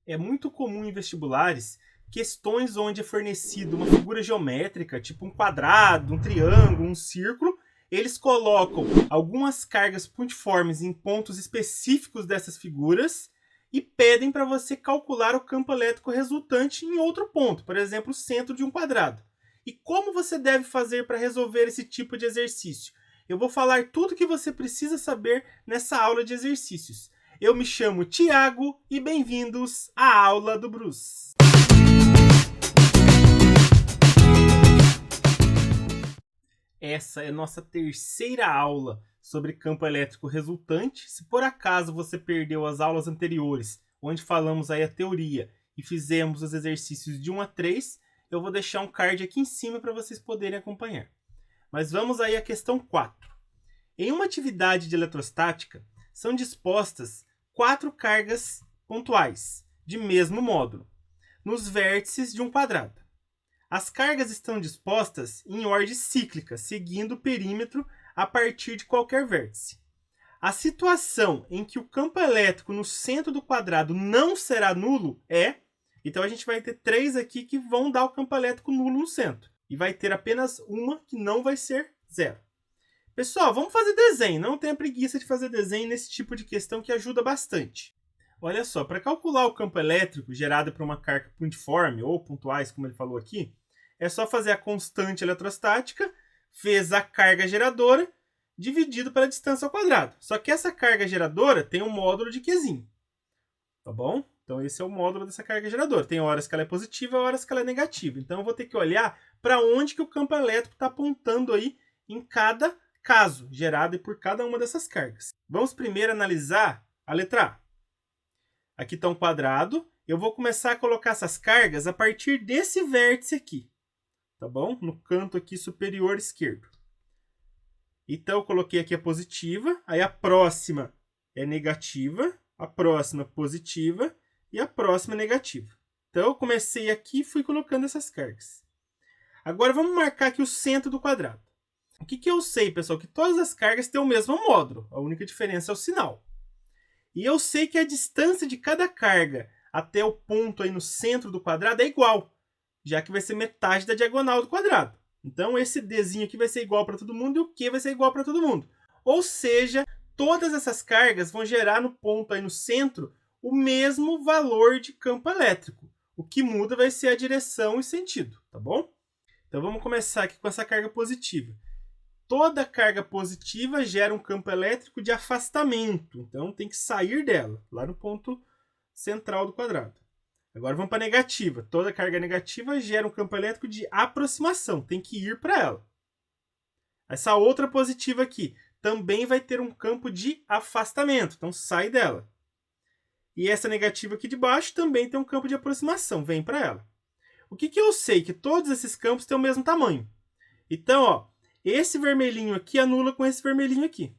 É muito comum em vestibulares questões onde é fornecido uma figura geométrica, tipo um quadrado, um triângulo, um círculo. Eles colocam algumas cargas pontiformes em pontos específicos dessas figuras e pedem para você calcular o campo elétrico resultante em outro ponto, por exemplo, o centro de um quadrado. E como você deve fazer para resolver esse tipo de exercício? Eu vou falar tudo o que você precisa saber nessa aula de exercícios. Eu me chamo Tiago e bem-vindos à aula do Bruce. Essa é nossa terceira aula sobre campo elétrico resultante. Se por acaso você perdeu as aulas anteriores, onde falamos aí a teoria e fizemos os exercícios de 1 a 3, eu vou deixar um card aqui em cima para vocês poderem acompanhar. Mas vamos aí à questão 4. Em uma atividade de eletrostática, são dispostas 4 cargas pontuais, de mesmo módulo, nos vértices de um quadrado. As cargas estão dispostas em ordem cíclica, seguindo o perímetro a partir de qualquer vértice. A situação em que o campo elétrico no centro do quadrado não será nulo é... Então a gente vai ter 3 aqui que vão dar o campo elétrico nulo no centro. E vai ter apenas uma que não vai ser 0. Pessoal, vamos fazer desenho. Não tenha preguiça de fazer desenho nesse tipo de questão que ajuda bastante. Olha só, para calcular o campo elétrico gerado por uma carga pontiforme ou pontuais, como ele falou aqui, é só fazer a constante eletrostática vezes a carga geradora dividido pela distância ao quadrado. Só que essa carga geradora tem um módulo de Qzinho. Tá bom? Então esse é o módulo dessa carga geradora. Tem horas que ela é positiva e horas que ela é negativa. Então eu vou ter que olhar para onde que o campo elétrico está apontando aí em cada caso gerado por cada uma dessas cargas. Vamos primeiro analisar a letra A. Aqui está um quadrado. Eu vou começar a colocar essas cargas a partir desse vértice aqui. Tá bom? No canto aqui superior esquerdo. Então eu coloquei aqui a positiva. Aí a próxima é negativa. A próxima positiva. E a próxima negativa. Então eu comecei aqui e fui colocando essas cargas. Agora vamos marcar aqui o centro do quadrado. O que eu sei, pessoal? Que todas as cargas têm o mesmo módulo. A única diferença é o sinal. E eu sei que a distância de cada carga até o ponto aí no centro do quadrado é igual, já que vai ser metade da diagonal do quadrado. Então esse Dzinho aqui vai ser igual para todo mundo e o Q vai ser igual para todo mundo. Ou seja, todas essas cargas vão gerar no ponto aí no centro o mesmo valor de campo elétrico. O que muda vai ser a direção e sentido, tá bom? Então vamos começar aqui com essa carga positiva. Toda carga positiva gera um campo elétrico de afastamento. Então tem que sair dela, lá no ponto central do quadrado. Agora vamos para a negativa. Toda carga negativa gera um campo elétrico de aproximação. Tem que ir para ela. Essa outra positiva aqui também vai ter um campo de afastamento. Então sai dela. E essa negativa aqui de baixo também tem um campo de aproximação. Vem para ela. O que eu sei? Que todos esses campos têm o mesmo tamanho. Então, ó, esse vermelhinho aqui anula com esse vermelhinho aqui.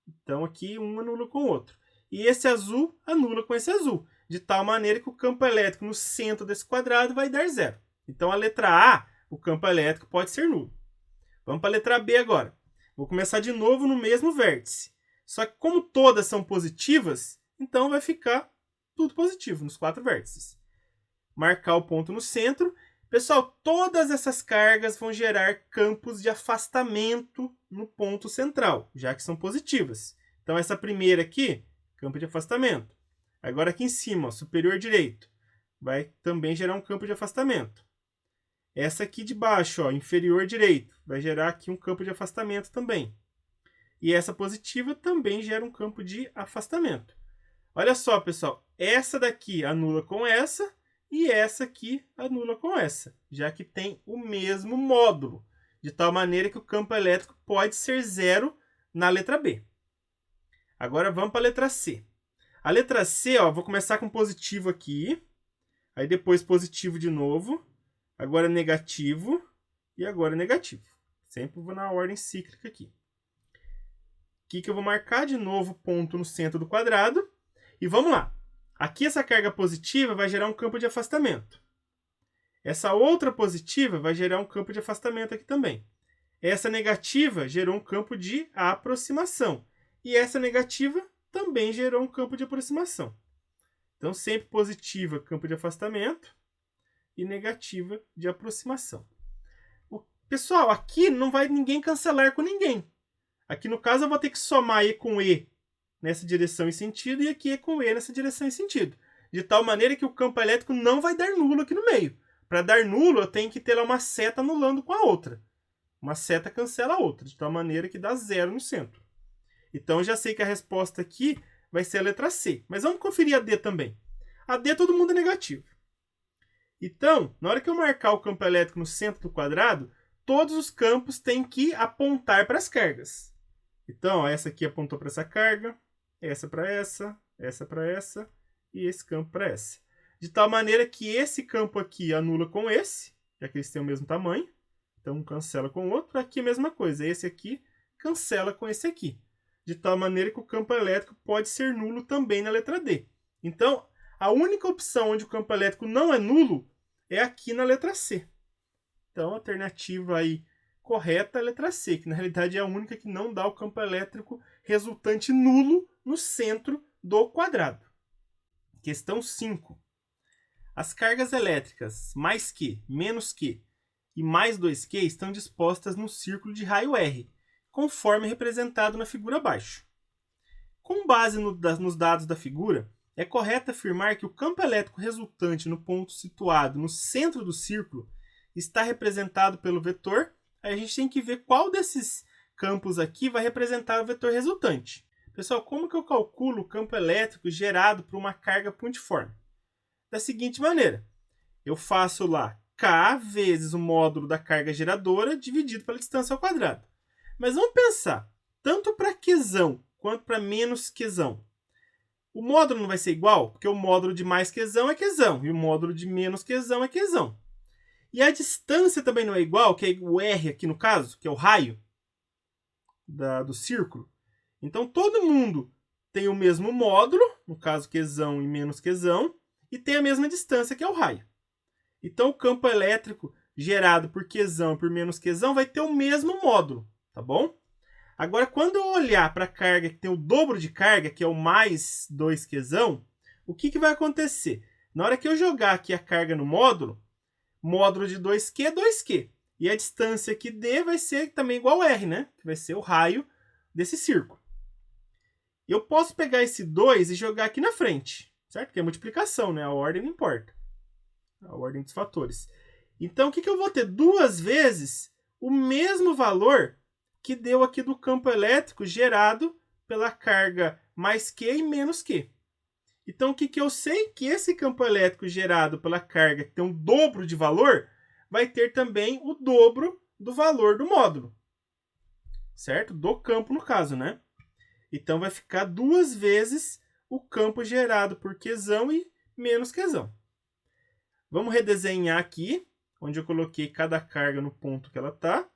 Então aqui um anula com o outro. E esse azul anula com esse azul. De tal maneira que o campo elétrico no centro desse quadrado vai dar 0. Então a letra A, o campo elétrico pode ser nulo. Vamos para a letra B agora. Vou começar de novo no mesmo vértice. Só que como todas são positivas, então vai ficar tudo positivo nos 4 vértices. Marcar o ponto no centro. Pessoal, todas essas cargas vão gerar campos de afastamento no ponto central, já que são positivas. Então essa primeira aqui, campo de afastamento. Agora aqui em cima, ó, superior direito, vai também gerar um campo de afastamento. Essa aqui de baixo, ó, inferior direito, vai gerar aqui um campo de afastamento também. E essa positiva também gera um campo de afastamento. Olha só, pessoal, essa daqui anula com essa e essa aqui anula com essa, já que tem o mesmo módulo, de tal maneira que o campo elétrico pode ser 0 na letra B. Agora vamos para a letra C. A letra C, ó, vou começar com positivo aqui, aí depois positivo de novo, agora negativo e agora negativo. Sempre vou na ordem cíclica aqui. Aqui que eu vou marcar de novo ponto no centro do quadrado. E vamos lá. Aqui essa carga positiva vai gerar um campo de afastamento. Essa outra positiva vai gerar um campo de afastamento aqui também. Essa negativa gerou um campo de aproximação. E essa negativa também gerou um campo de aproximação. Então, sempre positiva, campo de afastamento, e negativa de aproximação. Pessoal, aqui não vai ninguém cancelar com ninguém. Aqui, no caso, eu vou ter que somar E com E nessa direção e sentido, e aqui E com E nessa direção e sentido. De tal maneira que o campo elétrico não vai dar nulo aqui no meio. Para dar nulo, eu tenho que ter lá uma seta anulando com a outra. Uma seta cancela a outra, de tal maneira que dá zero no centro. Então, eu já sei que a resposta aqui vai ser a letra C. Mas vamos conferir a D também. A D, todo mundo é negativo. Então, na hora que eu marcar o campo elétrico no centro do quadrado, todos os campos têm que apontar para as cargas. Então, ó, essa aqui apontou para essa carga, essa para essa para essa, e esse campo para essa. De tal maneira que esse campo aqui anula com esse, já que eles têm o mesmo tamanho. Então, um cancela com o outro. Aqui a mesma coisa, esse aqui cancela com esse aqui. De tal maneira que o campo elétrico pode ser nulo também na letra D. Então, a única opção onde o campo elétrico não é nulo é aqui na letra C. Então, a alternativa aí correta é a letra C, que na realidade é a única que não dá o campo elétrico resultante nulo no centro do quadrado. Questão 5. As cargas elétricas mais Q, menos Q e mais 2Q estão dispostas no círculo de raio R, conforme representado na figura abaixo. Com base nos dados da figura, é correto afirmar que o campo elétrico resultante no ponto situado no centro do círculo está representado pelo vetor. Aí a gente tem que ver qual desses campos aqui vai representar o vetor resultante. Pessoal, como que eu calculo o campo elétrico gerado por uma carga pontiforme? Da seguinte maneira, eu faço lá K vezes o módulo da carga geradora dividido pela distância ao quadrado. Mas vamos pensar, tanto para Qzão quanto para menos Qzão. O módulo não vai ser igual, porque o módulo de mais Qzão é Qzão, e o módulo de menos Qzão é Qzão. E a distância também não é igual, que é o R aqui no caso, que é o raio do círculo. Então, todo mundo tem o mesmo módulo, no caso Qzão e menos Qzão, e tem a mesma distância, que é o raio. Então, o campo elétrico gerado por Qzão e por menos Qzão vai ter o mesmo módulo, tá bom? Agora, quando eu olhar para a carga que tem o dobro de carga, que é o mais 2Qzão, o que vai acontecer? Na hora que eu jogar aqui a carga no módulo de 2Q é 2Q. E a distância aqui D vai ser também igual a R, né? Que vai ser o raio desse círculo. Eu posso pegar esse 2 e jogar aqui na frente, certo? Que é multiplicação, né? A ordem não importa. A ordem dos fatores. Então, o que eu vou ter? Duas vezes o mesmo valor que deu aqui do campo elétrico gerado pela carga mais Q e menos Q. Então, o que eu sei? Que esse campo elétrico gerado pela carga que tem um dobro de valor vai ter também o dobro do valor do módulo. Certo? Do campo, no caso, né? Então, vai ficar duas vezes o campo gerado por Qzão e menos Qzão. Vamos redesenhar aqui, onde eu coloquei cada carga no ponto que ela está.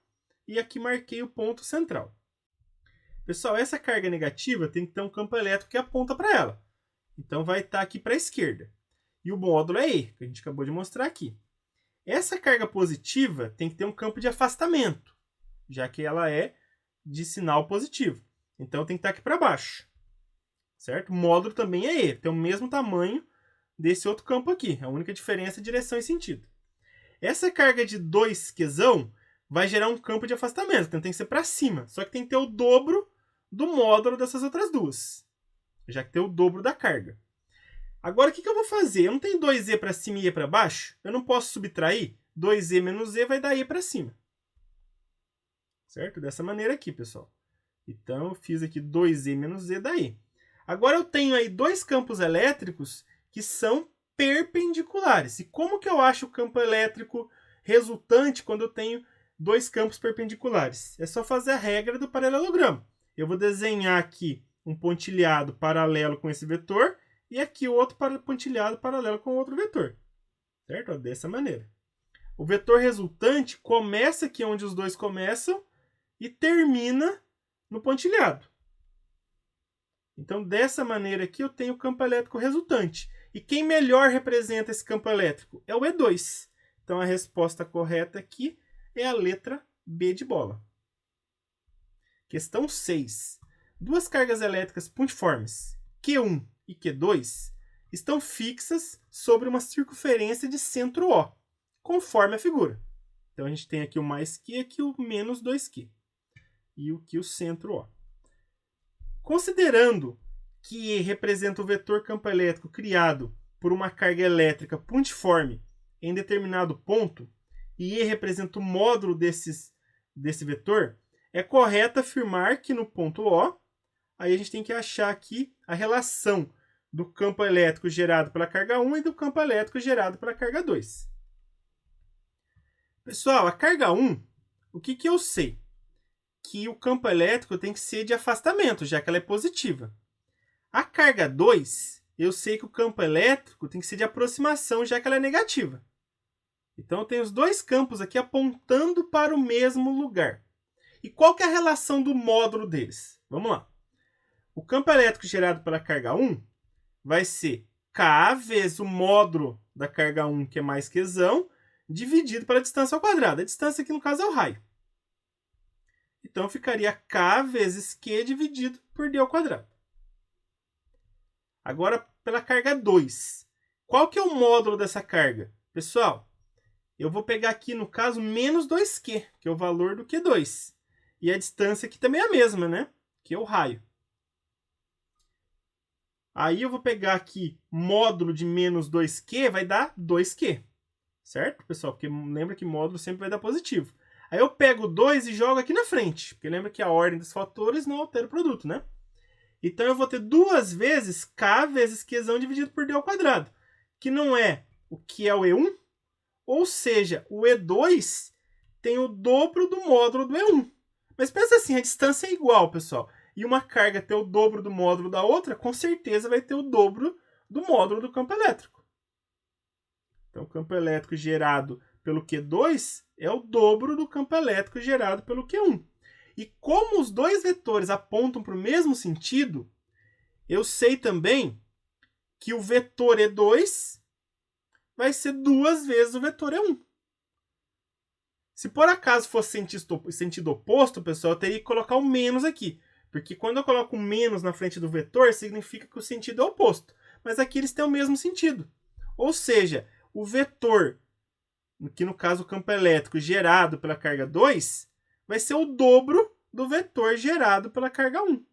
E aqui marquei o ponto central. Pessoal, essa carga negativa tem que ter um campo elétrico que aponta para ela. Então, vai estar aqui para a esquerda. E o módulo é E, que a gente acabou de mostrar aqui. Essa carga positiva tem que ter um campo de afastamento, já que ela é de sinal positivo. Então, tem que estar aqui para baixo. Certo? O módulo também é E, tem o mesmo tamanho desse outro campo aqui. A única diferença é direção e sentido. Essa carga de 2Qzão vai gerar um campo de afastamento, então tem que ser para cima. Só que tem que ter o dobro do módulo dessas outras duas, já que tem o dobro da carga. Agora, o que eu vou fazer? Eu não tenho 2E para cima e E para baixo? Eu não posso subtrair? 2E menos E vai dar E para cima. Certo? Dessa maneira aqui, pessoal. Então, eu fiz aqui 2E menos E dá E. Agora, eu tenho aí dois campos elétricos que são perpendiculares. E como que eu acho o campo elétrico resultante quando eu tenho dois campos perpendiculares? É só fazer a regra do paralelogramo. Eu vou desenhar aqui um pontilhado paralelo com esse vetor e aqui outro pontilhado paralelo com outro vetor. Certo? Dessa maneira. O vetor resultante começa aqui onde os dois começam e termina no pontilhado. Então, dessa maneira aqui, eu tenho o campo elétrico resultante. E quem melhor representa esse campo elétrico? É o E2. Então, a resposta correta aqui é a letra B de bola. Questão 6. Duas cargas elétricas pontiformes, Q1 e Q2, estão fixas sobre uma circunferência de centro O, conforme a figura. Então a gente tem aqui o mais Q, aqui o menos 2Q. E aqui o centro O. Considerando que E representa o vetor campo elétrico criado por uma carga elétrica pontiforme em determinado ponto, e E representa o módulo desse vetor, é correto afirmar que no ponto O, aí a gente tem que achar aqui a relação do campo elétrico gerado pela carga 1 e do campo elétrico gerado pela carga 2. Pessoal, a carga 1, o que eu sei? Que o campo elétrico tem que ser de afastamento, já que ela é positiva. A carga 2, eu sei que o campo elétrico tem que ser de aproximação, já que ela é negativa. Então, eu tenho os dois campos aqui apontando para o mesmo lugar. E qual que é a relação do módulo deles? Vamos lá. O campo elétrico gerado pela carga 1 vai ser K vezes o módulo da carga 1, que é mais Qzão, dividido pela distância ao quadrado. A distância aqui, no caso, é o raio. Então, ficaria K vezes Q dividido por D ao quadrado. Agora, pela carga 2. Qual que é o módulo dessa carga? Pessoal, eu vou pegar aqui, no caso, menos 2Q, que é o valor do Q2. E a distância aqui também é a mesma, né? Que é o raio. Aí eu vou pegar aqui módulo de menos 2Q, vai dar 2Q. Certo, pessoal? Porque lembra que módulo sempre vai dar positivo. Aí eu pego 2 e jogo aqui na frente. Porque lembra que a ordem dos fatores não altera o produto, né? Então eu vou ter 2 vezes K vezes Qzão dividido por D ao quadrado. Que não é o que é o E1. Ou seja, o E2 tem o dobro do módulo do E1. Mas pensa assim, a distância é igual, pessoal. E uma carga ter o dobro do módulo da outra, com certeza vai ter o dobro do módulo do campo elétrico. Então, o campo elétrico gerado pelo Q2 é o dobro do campo elétrico gerado pelo Q1. E como os dois vetores apontam para o mesmo sentido, eu sei também que o vetor E2 vai ser 2 vezes o vetor E1. Se por acaso fosse sentido oposto, pessoal, eu teria que colocar o menos aqui. Porque quando eu coloco o menos na frente do vetor, significa que o sentido é oposto. Mas aqui eles têm o mesmo sentido. Ou seja, o vetor, que no caso o campo elétrico gerado pela carga 2, vai ser o dobro do vetor gerado pela carga 1.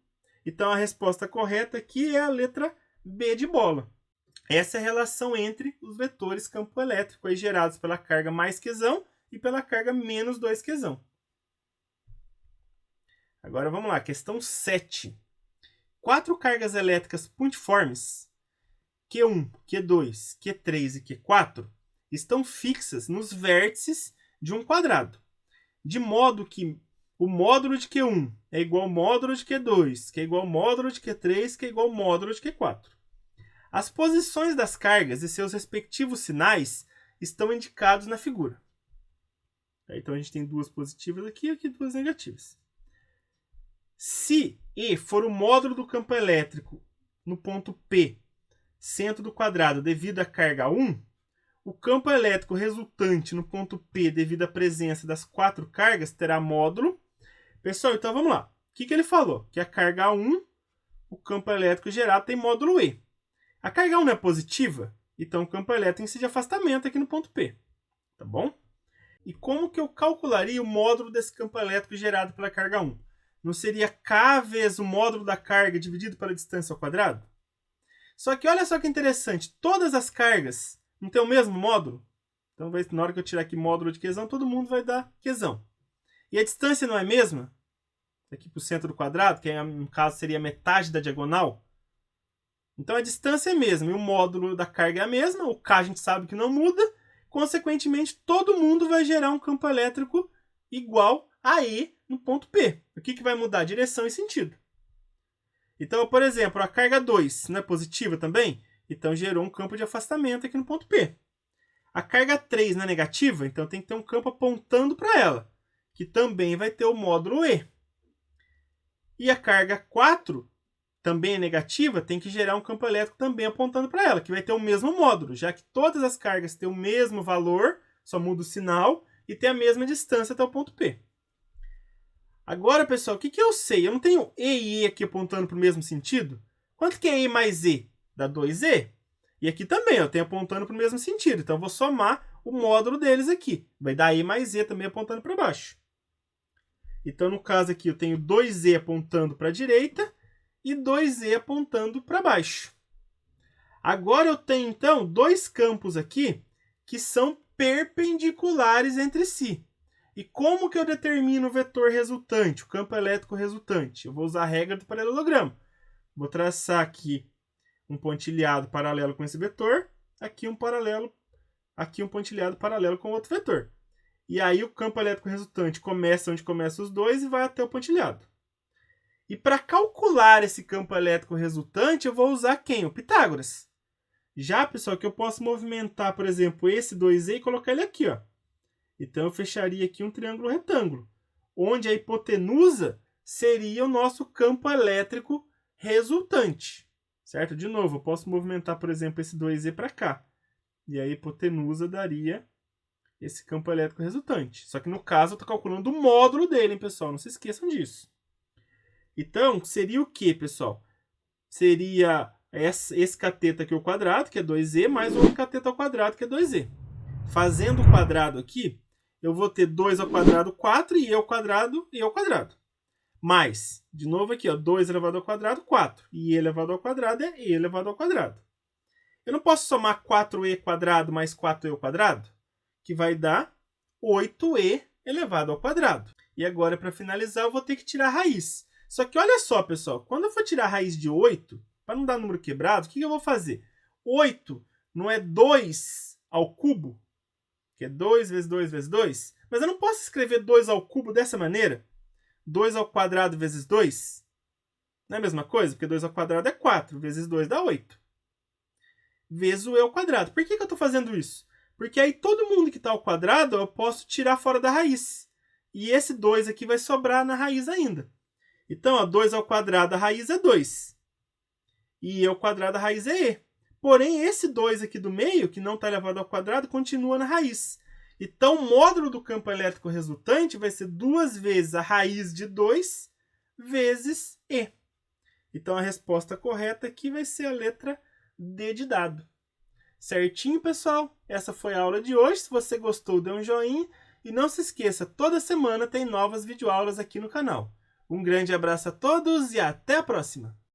Então a resposta correta aqui é a letra B de bola. Essa é a relação entre os vetores campo elétrico aí gerados pela carga mais Qzão e pela carga menos 2Qzão. Agora vamos lá, questão 7. 4 cargas elétricas pontiformes, Q1, Q2, Q3 e Q4, estão fixas nos vértices de um quadrado, de modo que o módulo de Q1 é igual ao módulo de Q2, que é igual ao módulo de Q3, que é igual ao módulo de Q4. As posições das cargas e seus respectivos sinais estão indicados na figura. Então a gente tem 2 positivas aqui e aqui 2 negativas. Se E for o módulo do campo elétrico no ponto P, centro do quadrado, devido à carga 1, o campo elétrico resultante no ponto P, devido à presença das 4 cargas, terá módulo. Pessoal, então vamos lá. O que ele falou? Que a carga 1, o campo elétrico gerado, tem módulo E. A carga 1 não é positiva, então o campo elétrico tem que ser de afastamento aqui no ponto P. Tá bom? E como que eu calcularia o módulo desse campo elétrico gerado pela carga 1? Não seria K vezes o módulo da carga dividido pela distância ao quadrado? Só que olha só que interessante, todas as cargas não têm o mesmo módulo? Então, na hora que eu tirar aqui módulo de Qzão, todo mundo vai dar Qzão. E a distância não é a mesma? Aqui para o centro do quadrado, que no caso seria metade da diagonal. Então, a distância é a mesma e o módulo da carga é a mesma. O K a gente sabe que não muda. Consequentemente, todo mundo vai gerar um campo elétrico igual a E no ponto P. O que vai mudar? Direção e sentido. Então, por exemplo, a carga 2 não é positiva também? Então, gerou um campo de afastamento aqui no ponto P. A carga 3 não é negativa? Então, tem que ter um campo apontando para ela, que também vai ter o módulo E. E a carga 4 também é negativa, tem que gerar um campo elétrico também apontando para ela, que vai ter o mesmo módulo, já que todas as cargas têm o mesmo valor, só muda o sinal, e tem a mesma distância até o ponto P. Agora, pessoal, o que eu sei? Eu não tenho E e E aqui apontando para o mesmo sentido? Quanto que é E mais E? Dá 2E. E aqui também, eu tenho apontando para o mesmo sentido. Então, eu vou somar o módulo deles aqui. Vai dar E mais E também apontando para baixo. Então, no caso aqui, eu tenho 2E apontando para a direita e 2E apontando para baixo. Agora, eu tenho, então, dois campos aqui que são perpendiculares entre si. E como que eu determino o vetor resultante, o campo elétrico resultante? Eu vou usar a regra do paralelogramo. Vou traçar aqui um pontilhado paralelo com esse vetor, aqui um pontilhado paralelo com outro vetor. E aí o campo elétrico resultante começa onde começam os dois e vai até o pontilhado. E para calcular esse campo elétrico resultante, eu vou usar quem? O Pitágoras. Já, pessoal, que eu posso movimentar, por exemplo, esse 2E e colocar ele aqui, ó. Então eu fecharia aqui um triângulo retângulo, onde a hipotenusa seria o nosso campo elétrico resultante. Certo? De novo, eu posso movimentar, por exemplo, esse 2E para cá. E a hipotenusa daria esse campo elétrico resultante. Só que no caso eu estou calculando o módulo dele, hein, pessoal? Não se esqueçam disso. Então, seria o que, pessoal? Seria esse cateto aqui ao quadrado, que é 2E, mais outro cateto ao quadrado, que é 2E. Fazendo o quadrado aqui, eu vou ter 2 ao quadrado, 4, e E ao quadrado, E ao quadrado. Mais, de novo aqui, ó, 2 elevado ao quadrado, 4. E E elevado ao quadrado é E elevado ao quadrado. Eu não posso somar 4E quadrado mais 4E ao quadrado? Que vai dar 8E elevado ao quadrado. E agora, para finalizar, eu vou ter que tirar a raiz. Só que olha só, pessoal, quando eu for tirar a raiz de 8, para não dar número quebrado, o que eu vou fazer? 8 não é 2 ao cubo? Que é 2 vezes 2 vezes 2? Mas eu não posso escrever 2 ao cubo dessa maneira? 2 ao quadrado vezes 2? Não é a mesma coisa? Porque 2 ao quadrado é 4, vezes 2 dá 8. Vezes o E ao quadrado. Por que eu estou fazendo isso? Porque aí todo mundo que está ao quadrado eu posso tirar fora da raiz. E esse 2 aqui vai sobrar na raiz ainda. Então, ó, 2 ao quadrado, a raiz é 2. E E ao quadrado, a raiz é E. Porém, esse 2 aqui do meio, que não está elevado ao quadrado, continua na raiz. Então, o módulo do campo elétrico resultante vai ser 2 vezes a raiz de 2 vezes E. Então, a resposta correta aqui vai ser a letra D de dado. Certinho, pessoal? Essa foi a aula de hoje. Se você gostou, dê um joinha. E não se esqueça, toda semana tem novas videoaulas aqui no canal. Um grande abraço a todos e até a próxima!